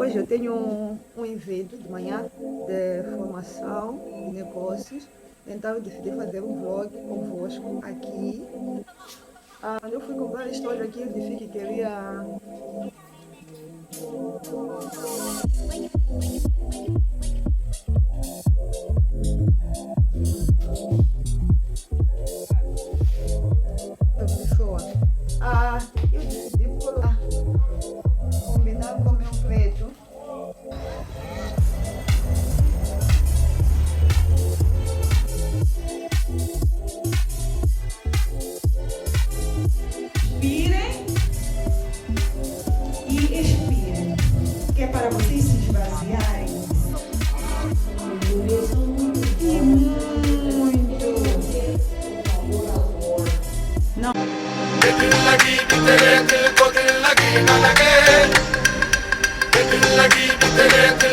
Hoje eu tenho um evento de manhã de formação de negócios, então eu decidi fazer um vlog convosco aqui. Eu fui comprar estojo aqui, eu disse que queria. Pessoa. Eu decidi colocar, combinar com o meu preto. Inspirem e expirem, que é para vocês se esvaziarem. E muito. Não. दिल लगी कि तेरे दिल को दिल लगी न लगे दिल लगी कि तेरे दिल